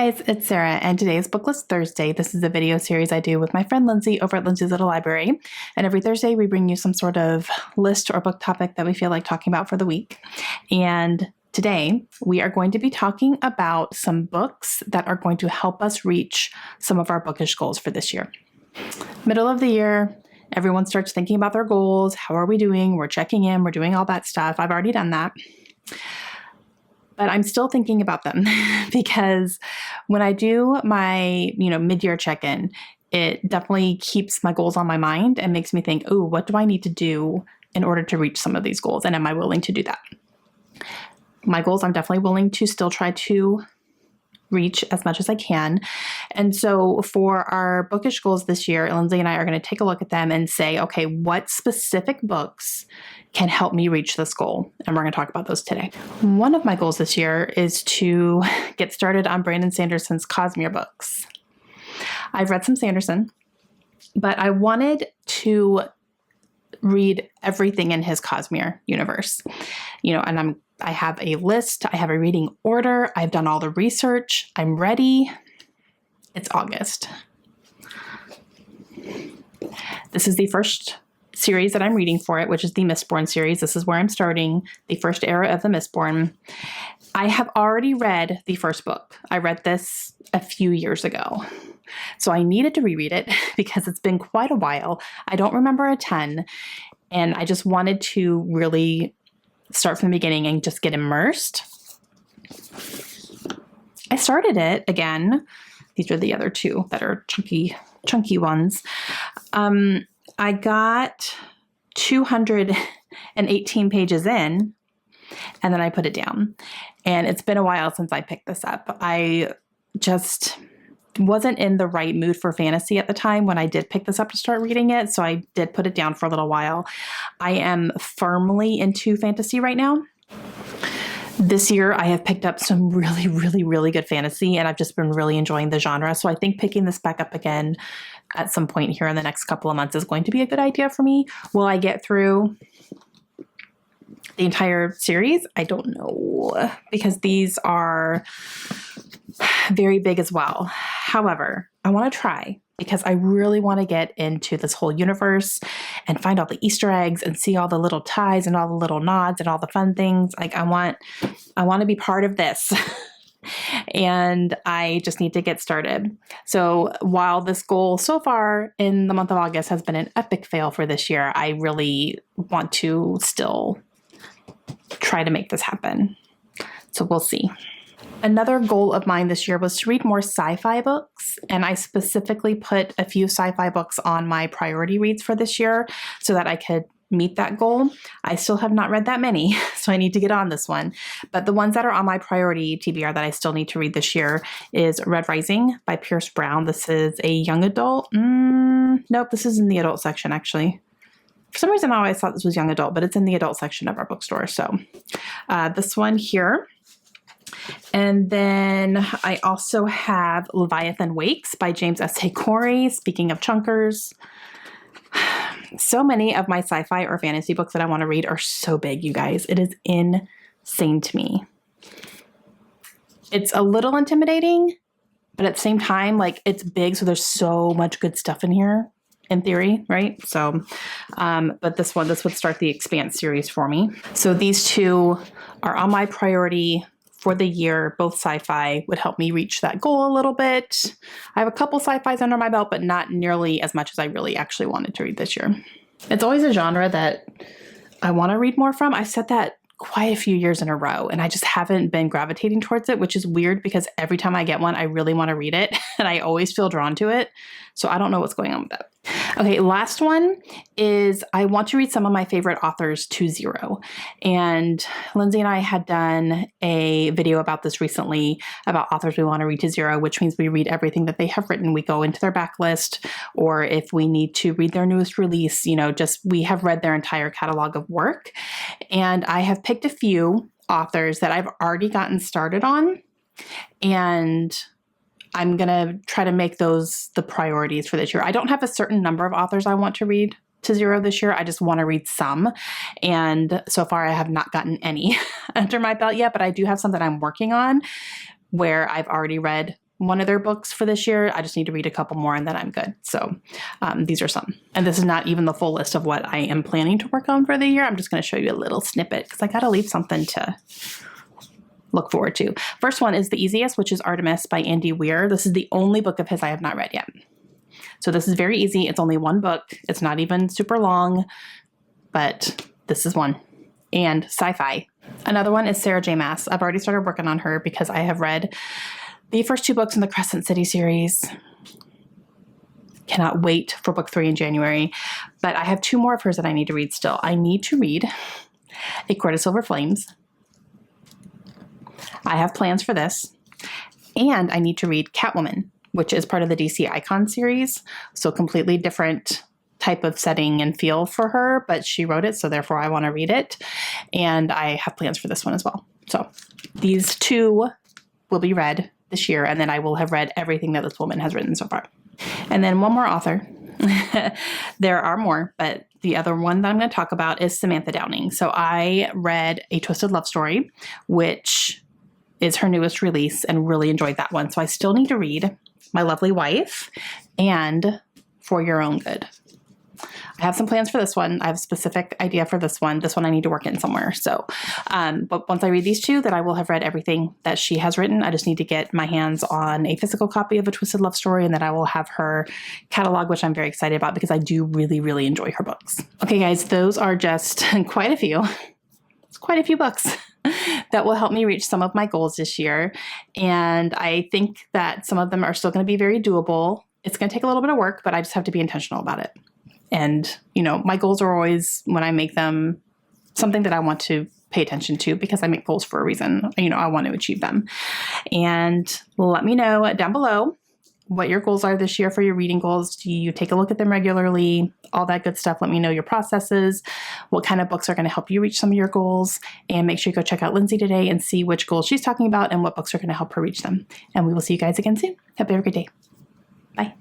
guys, it's Sarah, and today is BookList Thursday. This is a video series I do with my friend Lindsay over at Lindsay's Little Library. And every Thursday we bring you some sort of list or book topic that we feel like talking about for the week. And today we are going to be talking about some books that are going to help us reach some of our bookish goals for this year. Middle of the year, everyone starts thinking about their goals. How are we doing? We're checking in, we're doing all that stuff. I've already done that. But I'm still thinking about them because when I do my, mid-year check-in, it definitely keeps my goals on my mind and makes me think, oh, what do I need to do in order to reach some of these goals? And am I willing to do that? My goals, I'm definitely willing to still try to reach as much as I can. And so for our bookish goals this year, Lindsay and I are going to take a look at them and say, okay, what specific books can help me reach this goal? And we're going to talk about those today. One of my goals this year is to get started on Brandon Sanderson's Cosmere books. I've read some Sanderson, but I wanted to read everything in his Cosmere universe, and I have a list, I have a reading order, I've done all the research, I'm ready. It's August. This is the first series that I'm reading for it, which is the Mistborn series. This is where I'm starting the first era of the Mistborn. I have already read the first book. I read this a few years ago. So I needed to reread it because it's been quite a while. I don't remember a ton, and I just wanted to really start from the beginning and just get immersed. I started it again. These are the other two that are chunky ones. I got 218 pages in, and then I put it down. And it's been a while since I picked this up. I just wasn't in the right mood for fantasy at the time when I did pick this up to start reading it, so I did put it down for a little while. I am firmly into fantasy right now. This year, I have picked up some really, really, really good fantasy, and I've just been really enjoying the genre. So I think picking this back up again at some point here in the next couple of months is going to be a good idea for me. Will I get through the entire series? I don't know, because these are very big as well. However, I want to try because I really want to get into this whole universe and find all the Easter eggs and see all the little ties and all the little nods and all the fun things. Like I want to be part of this. And I just need to get started. So while this goal so far in the month of August has been an epic fail for this year, I really want to still try to make this happen. So we'll see. Another goal of mine this year was to read more sci-fi books, and I specifically put a few sci-fi books on my priority reads for this year so that I could meet that goal. I still have not read that many, so I need to get on this one. But the ones that are on my priority TBR that I still need to read this year is Red Rising by Pierce Brown. This is a young adult. Nope, this is in the adult section actually. For some reason I always thought this was young adult, but it's in the adult section of our bookstore. So this one here. And then I also have Leviathan Wakes by James S.A. Corey. Speaking of chunkers, so many of my sci-fi or fantasy books that I want to read are so big, you guys. It is insane to me. It's a little intimidating, but at the same time, it's big, so there's so much good stuff in here, in theory, right? So, but this would start the Expanse series for me. So these two are on my priority for the year. Both sci-fi would help me reach that goal a little bit. I have a couple sci-fis under my belt, but not nearly as much as I really actually wanted to read this year. It's always a genre that I want to read more from. I've said that quite a few years in a row, and I just haven't been gravitating towards it, which is weird because every time I get one, I really want to read it, and I always feel drawn to it. So I don't know what's going on with that. Okay, last one is I want to read some of my favorite authors to zero. And Lindsay and I had done a video about this recently about authors we want to read to zero, which means we read everything that they have written. We go into their backlist, or if we need to read their newest release, we have read their entire catalog of work. And I have picked a few authors that I've already gotten started on, and I'm going to try to make those the priorities for this year. I don't have a certain number of authors I want to read to zero this year. I just want to read some. And so far I have not gotten any under my belt yet, but I do have some that I'm working on where I've already read one of their books for this year. I just need to read a couple more and then I'm good. So these are some. And this is not even the full list of what I am planning to work on for the year. I'm just going to show you a little snippet because I got to leave something to look forward to. First one is The Easiest, which is Artemis by Andy Weir. This is the only book of his I have not read yet. So this is very easy. It's only one book. It's not even super long, but this is one. And sci-fi. Another one is Sarah J. Maas. I've already started working on her because I have read the first 2 books in the Crescent City series. Cannot wait for book 3 in January. But I have 2 more of hers that I need to read still. I need to read A Court of Silver Flames. I have plans for this. And I need to read Catwoman, which is part of the DC Icon series. So completely different type of setting and feel for her, but she wrote it, so therefore I want to read it. And I have plans for this one as well. So these 2 will be read this year, and then I will have read everything that this woman has written so far. And then one more author. There are more, but the other one that I'm going to talk about is Samantha Downing. So I read A Twisted Love Story, which is her newest release, and really enjoyed that one. So I still need to read My Lovely Wife and For Your Own Good. I have some plans for this one. I have a specific idea for this one. This one I need to work in somewhere. So, but once I read these 2, then I will have read everything that she has written. I just need to get my hands on a physical copy of A Twisted Love Story, and then I will have her catalog, which I'm very excited about because I do really, really enjoy her books. Okay, guys, those are just quite a few. It's quite a few books that will help me reach some of my goals this year. And I think that some of them are still going to be very doable. It's going to take a little bit of work, but I just have to be intentional about it. And, you know, my goals are always, when I make them, something that I want to pay attention to because I make goals for a reason. You know, I want to achieve them. And let me know down below what your goals are this year for your reading goals. Do you take a look at them regularly? All that good stuff. Let me know your processes, what kind of books are going to help you reach some of your goals. And make sure you go check out Lindsay today and see which goals she's talking about and what books are going to help her reach them. And we will see you guys again soon. Hope you have a great day. Bye.